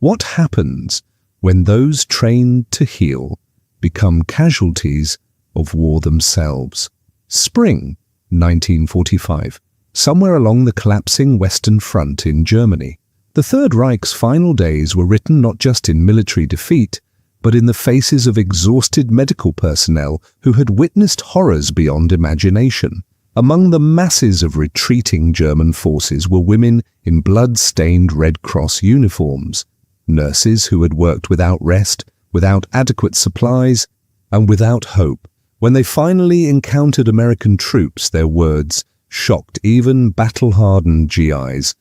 What happens when those trained to heal become casualties of war themselves? Spring 1945, somewhere along the collapsing Western Front in Germany. The Third Reich's final days were written not just in military defeat, but in the faces of exhausted medical personnel who had witnessed horrors beyond imagination. Among the masses of retreating German forces were women in blood-stained Red Cross uniforms, nurses who had worked without rest, without adequate supplies, and without hope. When they finally encountered American troops, their words shocked even battle-hardened GIs.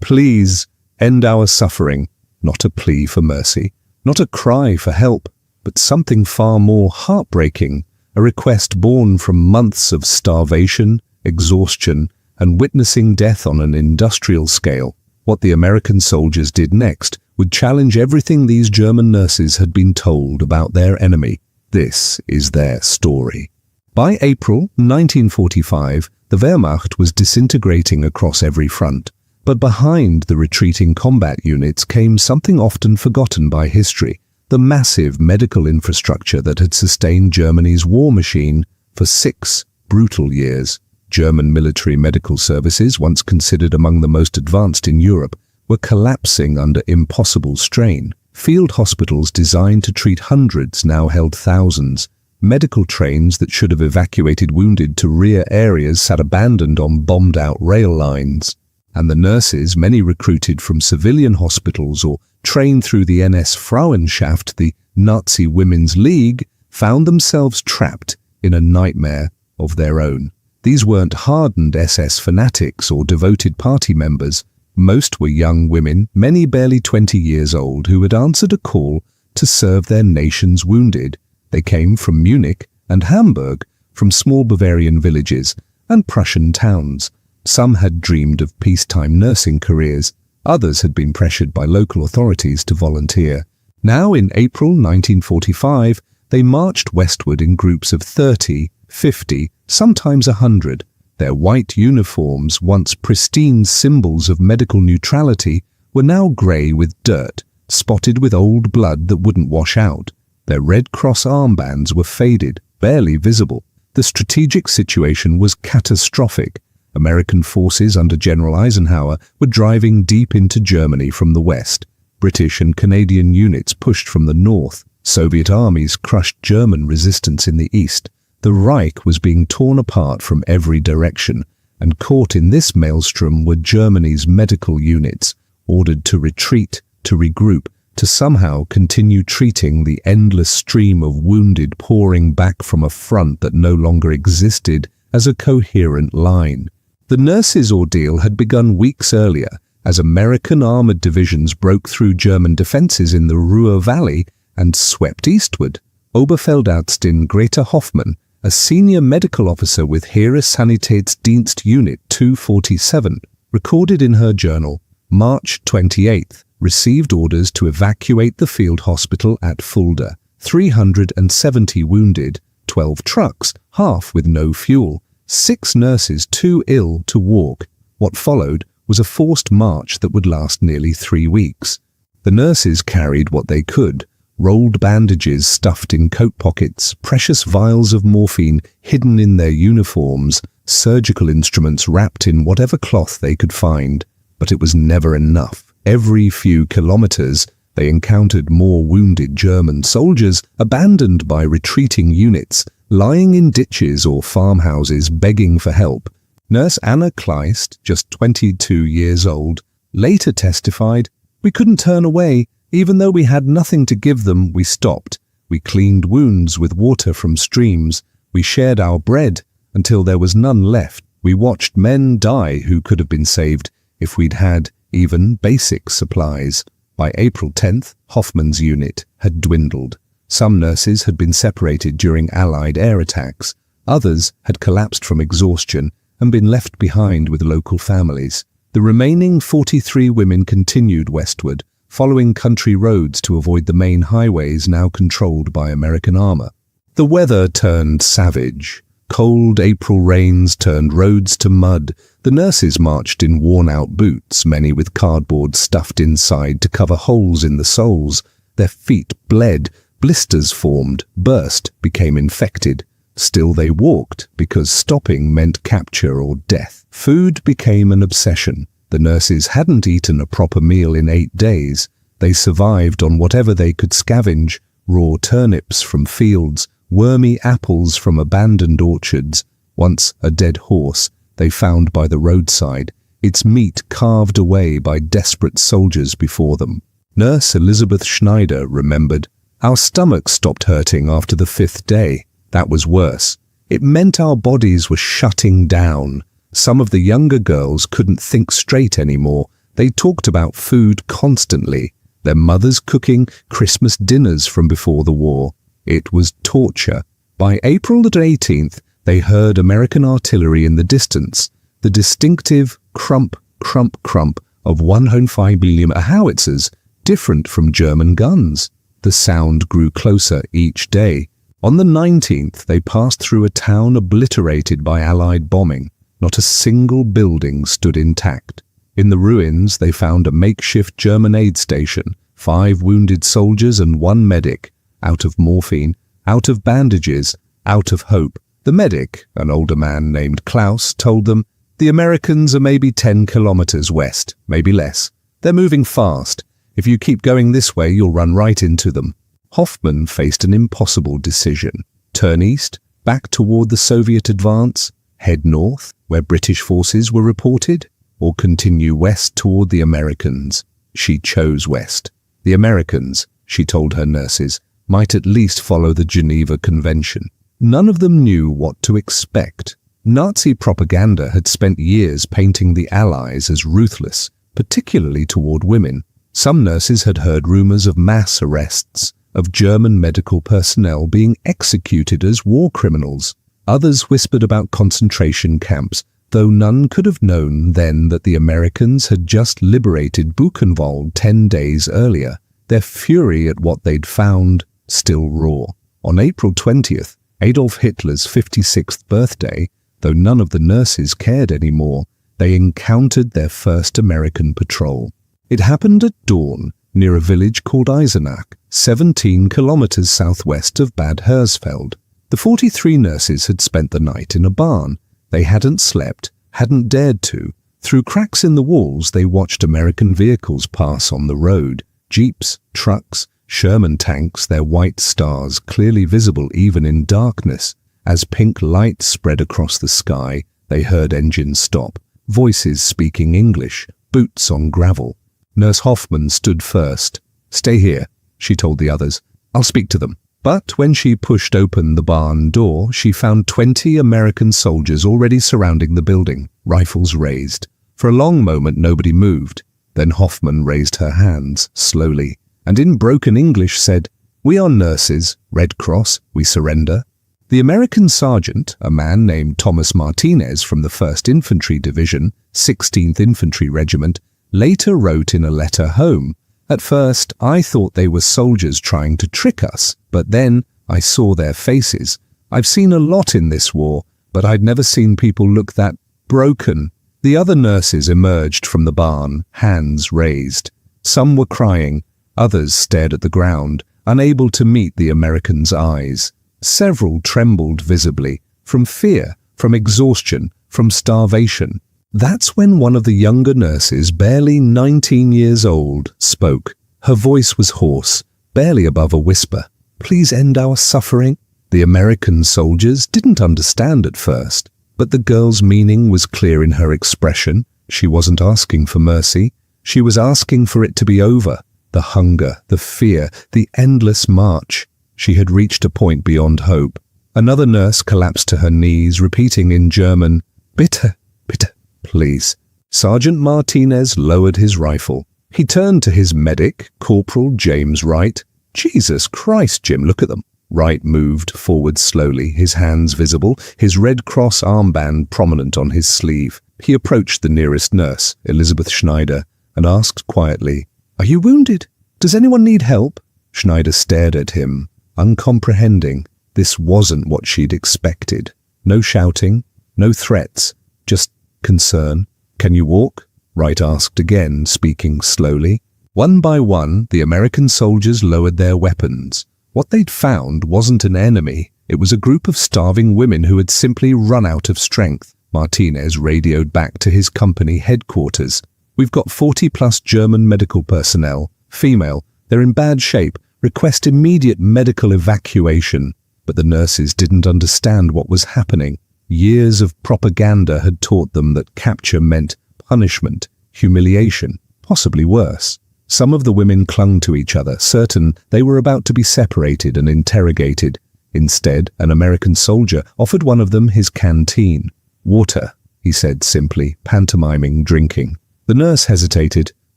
"Please end our suffering," not a plea for mercy, not a cry for help, but something far more heartbreaking, a request born from months of starvation, exhaustion, and witnessing death on an industrial scale. What the American soldiers did next would challenge everything these German nurses had been told about their enemy. This is their story. By April 1945, the Wehrmacht was disintegrating across every front. But behind the retreating combat units came something often forgotten by history, the massive medical infrastructure that had sustained Germany's war machine for 6 brutal years. German military medical services, once considered among the most advanced in Europe, were collapsing under impossible strain. Field hospitals designed to treat hundreds now held thousands. Medical trains that should have evacuated wounded to rear areas sat abandoned on bombed-out rail lines. And the nurses, many recruited from civilian hospitals or trained through the NS Frauenschaft, the Nazi Women's League, found themselves trapped in a nightmare of their own. These weren't hardened SS fanatics or devoted party members. Most were young women, many barely 20 years old, who had answered a call to serve their nation's wounded. They came from Munich and Hamburg, from small Bavarian villages and Prussian towns. Some had dreamed of peacetime nursing careers. Others had been pressured by local authorities to volunteer. Now, in April 1945, they marched westward in groups of 30, 50, sometimes 100. Their white uniforms, once pristine symbols of medical neutrality, were now grey with dirt, spotted with old blood that wouldn't wash out. Their Red Cross armbands were faded, barely visible. The strategic situation was catastrophic. American forces under General Eisenhower were driving deep into Germany from the west. British and Canadian units pushed from the north. Soviet armies crushed German resistance in the east. The Reich was being torn apart from every direction, and caught in this maelstrom were Germany's medical units, ordered to retreat, to regroup, to somehow continue treating the endless stream of wounded pouring back from a front that no longer existed as a coherent line. The nurses' ordeal had begun weeks earlier, as American armored divisions broke through German defenses in the Ruhr Valley and swept eastward. Oberfeldarztin Greta Hoffmann, a senior medical officer with Heeresanitätsdienst Unit 247, recorded in her journal, March 28th, received orders to evacuate the field hospital at Fulda. 370 wounded, 12 trucks, half with no fuel. 6 nurses too ill to walk. What followed was a forced march that would last nearly 3 weeks. The nurses carried what they could: rolled bandages stuffed in coat pockets, precious vials of morphine hidden in their uniforms, surgical instruments wrapped in whatever cloth they could find. But it was never enough. Every few kilometers, they encountered more wounded German soldiers abandoned by retreating units, lying in ditches or farmhouses begging for help. Nurse Anna Kleist, just 22 years old, later testified, "We couldn't turn away. Even though we had nothing to give them, we stopped. We cleaned wounds with water from streams. We shared our bread until there was none left. We watched men die who could have been saved if we'd had even basic supplies." By April 10th, Hoffmann's unit had dwindled. Some nurses had been separated during Allied air attacks. Others had collapsed from exhaustion and been left behind with local families. The remaining 43 women continued westward, following country roads to avoid the main highways now controlled by American armor. The weather turned savage. Cold April rains turned roads to mud. The nurses marched in worn-out boots, many with cardboard stuffed inside to cover holes in the soles. Their feet bled, blisters formed, burst, became infected. Still they walked, because stopping meant capture or death. Food became an obsession. The nurses hadn't eaten a proper meal in 8 days. They survived on whatever they could scavenge, raw turnips from fields, wormy apples from abandoned orchards, once a dead horse they found by the roadside, its meat carved away by desperate soldiers before them. Nurse Elizabeth Schneider remembered, "Our stomachs stopped hurting after the 5th day. That was worse. It meant our bodies were shutting down. Some of the younger girls couldn't think straight anymore. They talked about food constantly, their mothers cooking Christmas dinners from before the war. It was torture. By April the 18th, they heard American artillery in the distance, the distinctive crump, crump, crump of 105 mm howitzers, different from German guns. The sound grew closer each day. On the 19th, they passed through a town obliterated by Allied bombing. Not a single building stood intact. In the ruins, they found a makeshift German aid station, 5 wounded soldiers and 1 medic, out of morphine, out of bandages, out of hope. The medic, an older man named Klaus, told them, "The Americans are maybe 10 kilometers west, maybe less. They're moving fast. If you keep going this way, you'll run right into them." Hoffman faced an impossible decision. Turn east, back toward the Soviet advance, head north, where British forces were reported, or continue west toward the Americans. She chose west. The Americans, she told her nurses, might at least follow the Geneva Convention. None of them knew what to expect. Nazi propaganda had spent years painting the Allies as ruthless, particularly toward women. Some nurses had heard rumors of mass arrests, of German medical personnel being executed as war criminals. Others whispered about concentration camps, though none could have known then that the Americans had just liberated Buchenwald 10 days earlier, their fury at what they'd found still raw. On April 20th, Adolf Hitler's 56th birthday, though none of the nurses cared anymore, they encountered their first American patrol. It happened at dawn near a village called Eisenach, 17 kilometers southwest of Bad Hersfeld. The 43 nurses had spent the night in a barn. They hadn't slept, hadn't dared to. Through cracks in the walls, they watched American vehicles pass on the road. Jeeps, trucks, Sherman tanks, their white stars clearly visible even in darkness. As pink light spread across the sky, they heard engines stop, voices speaking English, boots on gravel. Nurse Hoffman stood first. "Stay here," she told the others. "I'll speak to them." But when she pushed open the barn door, she found 20 American soldiers already surrounding the building, rifles raised. For a long moment nobody moved. Then Hoffman raised her hands, slowly, and in broken English said, "We are nurses, Red Cross, we surrender." The American sergeant, a man named Thomas Martinez from the 1st Infantry Division, 16th Infantry Regiment, later wrote in a letter home, "At first I thought they were soldiers trying to trick us, but then I saw their faces. I've seen a lot in this war, but I'd never seen people look that broken." The other nurses emerged from the barn, hands raised. Some were crying, others stared at the ground, unable to meet the Americans' eyes. Several trembled visibly, from fear, from exhaustion, from starvation. That's when one of the younger nurses, barely 19 years old, spoke. Her voice was hoarse, barely above a whisper. "Please end our suffering." The American soldiers didn't understand at first, but the girl's meaning was clear in her expression. She wasn't asking for mercy. She was asking for it to be over. The hunger, the fear, the endless march. She had reached a point beyond hope. Another nurse collapsed to her knees, repeating in German, "Bitte, bitte, please." Sergeant Martinez lowered his rifle. He turned to his medic, Corporal James Wright. "Jesus Christ, Jim, look at them." Wright moved forward slowly, his hands visible, his Red Cross armband prominent on his sleeve. He approached the nearest nurse, Elizabeth Schneider, and asked quietly, "Are you wounded? Does anyone need help?" Schneider stared at him, uncomprehending. This wasn't what she'd expected. No shouting, no threats, just concern. "Can you walk?" Wright asked again, speaking slowly. One by one, the American soldiers lowered their weapons. What they'd found wasn't an enemy. It was a group of starving women who had simply run out of strength. Martinez radioed back to his company headquarters. "We've got 40-plus German medical personnel, female. They're in bad shape. Request immediate medical evacuation." But the nurses didn't understand what was happening. Years of propaganda had taught them that capture meant punishment, humiliation, possibly worse. Some of the women clung to each other, certain they were about to be separated and interrogated. Instead, an American soldier offered one of them his canteen. "Water," he said simply, pantomiming drinking. The nurse hesitated,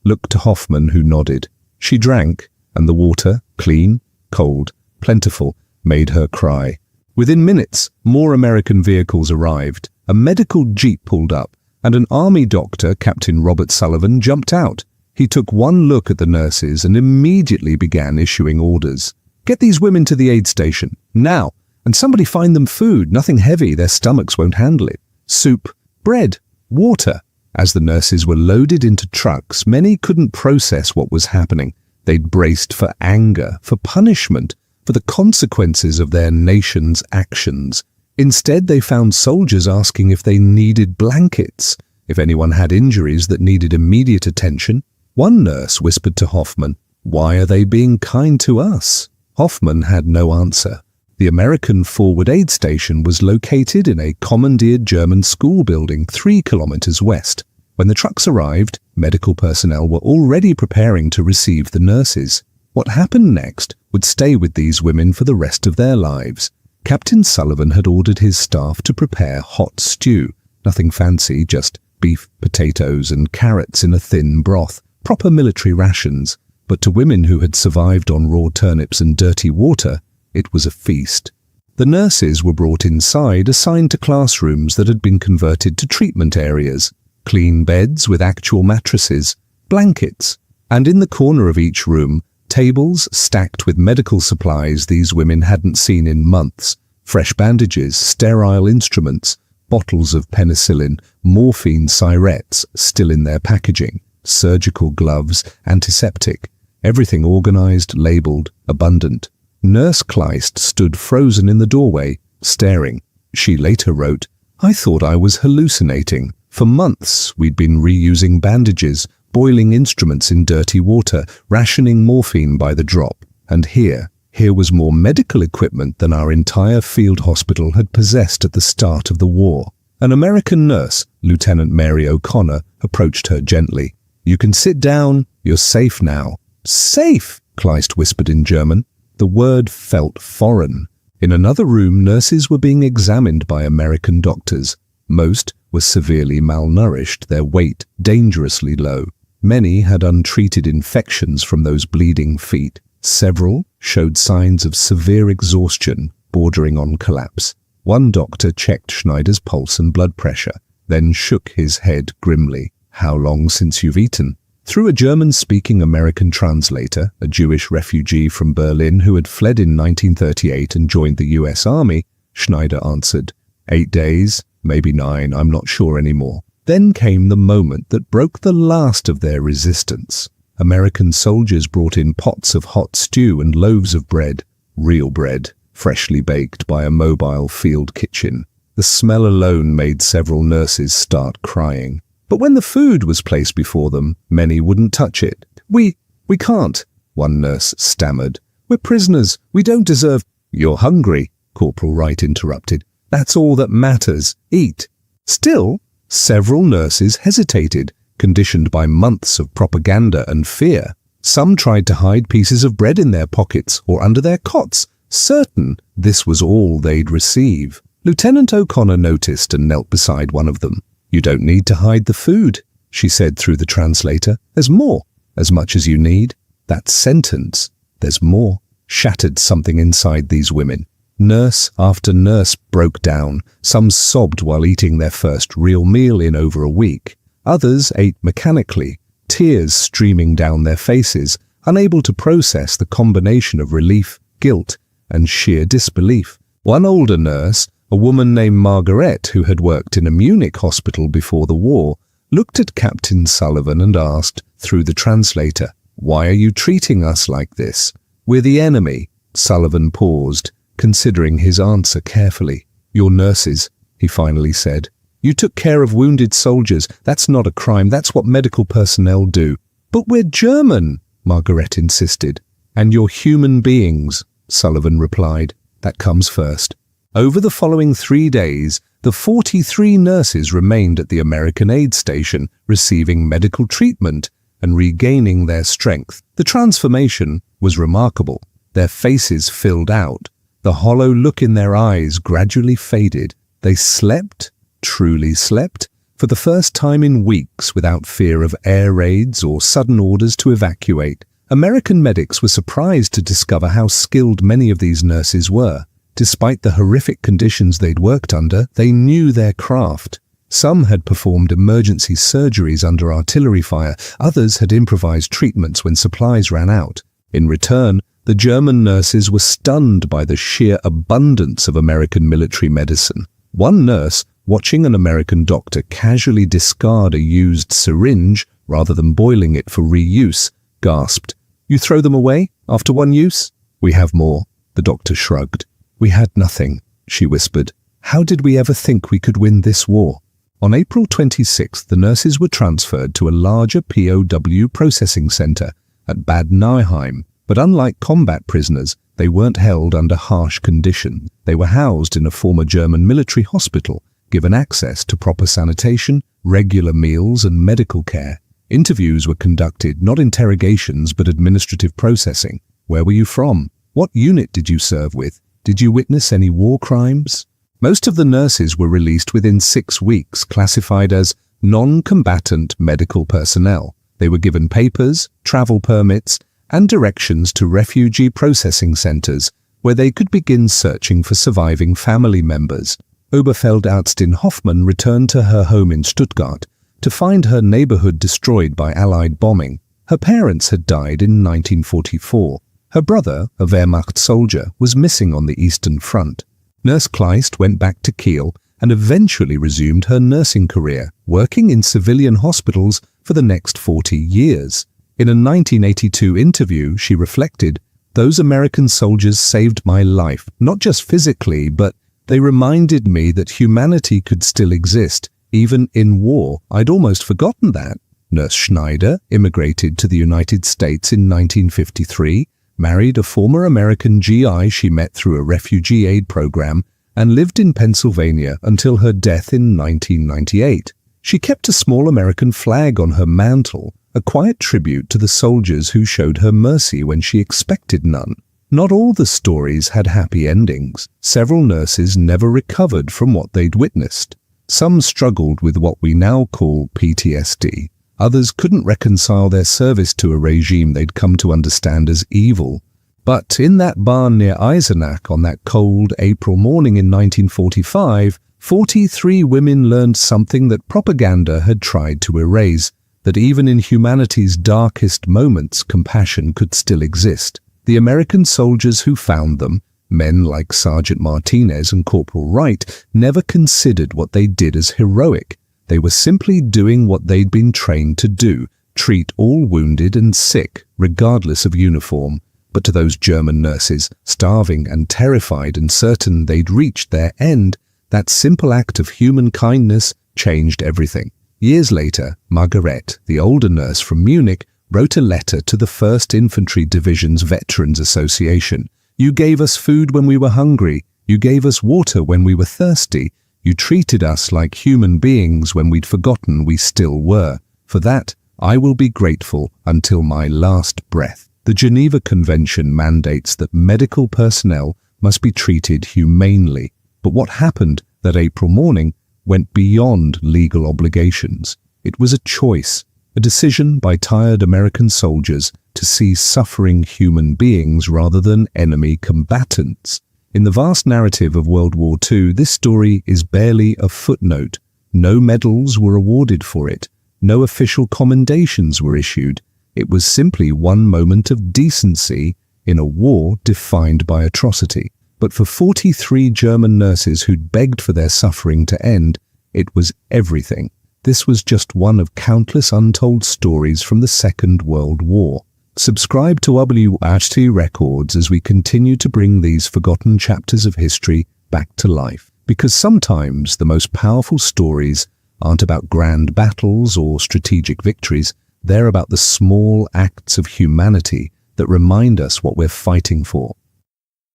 looked to Hoffman, who nodded. She drank, and the water, clean, cold, plentiful, made her cry. Within minutes, more American vehicles arrived. A medical jeep pulled up, and an army doctor, Captain Robert Sullivan, jumped out. He took one look at the nurses and immediately began issuing orders. "Get these women to the aid station, now, and somebody find them food, nothing heavy, their stomachs won't handle it. Soup, bread, water." As the nurses were loaded into trucks, many couldn't process what was happening. They'd braced for anger, for punishment, for the consequences of their nation's actions. Instead, they found soldiers asking if they needed blankets, if anyone had injuries that needed immediate attention. One nurse whispered to Hoffman, "Why are they being kind to us?" Hoffman had no answer. The American Forward Aid Station was located in a commandeered German school building 3 kilometers west. When the trucks arrived, medical personnel were already preparing to receive the nurses. What happened next would stay with these women for the rest of their lives. Captain Sullivan had ordered his staff to prepare hot stew. Nothing fancy, just beef, potatoes, and carrots in a thin broth. Proper military rations. But to women who had survived on raw turnips and dirty water, it was a feast. The nurses were brought inside, assigned to classrooms that had been converted to treatment areas. Clean beds with actual mattresses, blankets, and in the corner of each room, tables stacked with medical supplies these women hadn't seen in months. Fresh bandages, sterile instruments, bottles of penicillin, morphine syrettes still in their packaging, surgical gloves, antiseptic, everything organized, labeled, abundant. Nurse Kleist stood frozen in the doorway, staring. She later wrote, "I thought I was hallucinating. For months we'd been reusing bandages, boiling instruments in dirty water, rationing morphine by the drop. And here was more medical equipment than our entire field hospital had possessed at the start of the war." An American nurse, Lieutenant Mary O'Connor, approached her gently. "You can sit down. You're safe now." "Safe?" Kleist whispered in German. The word felt foreign. In another room, nurses were being examined by American doctors. Most were severely malnourished, their weight dangerously low. Many had untreated infections from those bleeding feet. Several showed signs of severe exhaustion, bordering on collapse. One doctor checked Schneider's pulse and blood pressure, then shook his head grimly. "How long since you've eaten?" Through a German-speaking American translator, a Jewish refugee from Berlin who had fled in 1938 and joined the US Army, Schneider answered, 8 days, maybe 9, I'm not sure anymore. Then came the moment that broke the last of their resistance. American soldiers brought in pots of hot stew and loaves of bread, real bread, freshly baked by a mobile field kitchen. The smell alone made several nurses start crying. But when the food was placed before them, many wouldn't touch it. We can't," one nurse stammered. "We're prisoners. We don't deserve—" "You're hungry," Corporal Wright interrupted. "That's all that matters. Eat." Still, several nurses hesitated, conditioned by months of propaganda and fear. Some tried to hide pieces of bread in their pockets or under their cots, certain this was all they'd receive. Lieutenant O'Connor noticed and knelt beside one of them. "You don't need to hide the food," she said through the translator. "There's more, as much as you need." That sentence, "there's more," shattered something inside these women. Nurse after nurse broke down. Some sobbed while eating their first real meal in over a week. Others ate mechanically, tears streaming down their faces, unable to process the combination of relief, guilt, and sheer disbelief. One older nurse, A woman named Margaret, who had worked in a Munich hospital before the war, looked at Captain Sullivan and asked, through the translator, "Why are you treating us like this? We're the enemy." Sullivan paused, considering his answer carefully. "You're nurses," he finally said. "You took care of wounded soldiers. That's not a crime. That's what medical personnel do." "But we're German," Margaret insisted. "And you're human beings," Sullivan replied. "That comes first." Over the following 3 days, the 43 nurses remained at the American aid station, receiving medical treatment and regaining their strength. The transformation was remarkable. Their faces filled out. The hollow look in their eyes gradually faded. They slept, truly slept, for the first time in weeks without fear of air raids or sudden orders to evacuate. American medics were surprised to discover how skilled many of these nurses were. Despite the horrific conditions they'd worked under, they knew their craft. Some had performed emergency surgeries under artillery fire, others had improvised treatments when supplies ran out. In return, the German nurses were stunned by the sheer abundance of American military medicine. One nurse, watching an American doctor casually discard a used syringe rather than boiling it for reuse, gasped, "You throw them away after one use?" "We have more," the doctor shrugged. "We had nothing," she whispered. "How did we ever think we could win this war?" On April 26th, the nurses were transferred to a larger POW processing center at Bad Nauheim, but unlike combat prisoners, they weren't held under harsh conditions. They were housed in a former German military hospital, given access to proper sanitation, regular meals, and medical care. Interviews were conducted, not interrogations, but administrative processing. Where were you from? What unit did you serve with? Did you witness any war crimes? Most of the nurses were released within 6 weeks, classified as non-combatant medical personnel. They were given papers, travel permits, and directions to refugee processing centers where they could begin searching for surviving family members. Oberfeldärztin Hoffmann returned to her home in Stuttgart to find her neighborhood destroyed by Allied bombing. Her parents had died in 1944. Her brother, a Wehrmacht soldier, was missing on the Eastern Front. Nurse Kleist went back to Kiel and eventually resumed her nursing career, working in civilian hospitals for the next 40 years. In a 1982 interview, she reflected, "Those American soldiers saved my life, not just physically, but they reminded me that humanity could still exist, even in war. I'd almost forgotten that." Nurse Schneider immigrated to the United States in 1953, married a former American GI she met through a refugee aid program, and lived in Pennsylvania until her death in 1998. She kept a small American flag on her mantle, a quiet tribute to the soldiers who showed her mercy when she expected none. Not all the stories had happy endings. Several nurses never recovered from what they'd witnessed. Some struggled with what we now call PTSD. Others couldn't reconcile their service to a regime they'd come to understand as evil. But in that barn near Eisenach on that cold April morning in 1945, 43 women learned something that propaganda had tried to erase, that even in humanity's darkest moments, compassion could still exist. The American soldiers who found them, men like Sergeant Martinez and Corporal Wright, never considered what they did as heroic. They were simply doing what they'd been trained to do, treat all wounded and sick, regardless of uniform. But to those German nurses, starving and terrified and certain they'd reached their end, that simple act of human kindness changed everything. Years later, Margaret, the older nurse from Munich, wrote a letter to the 1st Infantry Division's Veterans Association. "You gave us food when we were hungry. You gave us water when we were thirsty. You treated us like human beings when we'd forgotten we still were. For that, I will be grateful until my last breath." The Geneva Convention mandates that medical personnel must be treated humanely. But what happened that April morning went beyond legal obligations. It was a choice, a decision by tired American soldiers to see suffering human beings rather than enemy combatants. In the vast narrative of World War II, this story is barely a footnote. No medals were awarded for it. No official commendations were issued. It was simply one moment of decency in a war defined by atrocity. But for 43 German nurses who'd begged for their suffering to end, it was everything. This was just one of countless untold stories from the Second World War. Subscribe to WHT Records as we continue to bring these forgotten chapters of history back to life. Because sometimes the most powerful stories aren't about grand battles or strategic victories. They're about the small acts of humanity that remind us what we're fighting for.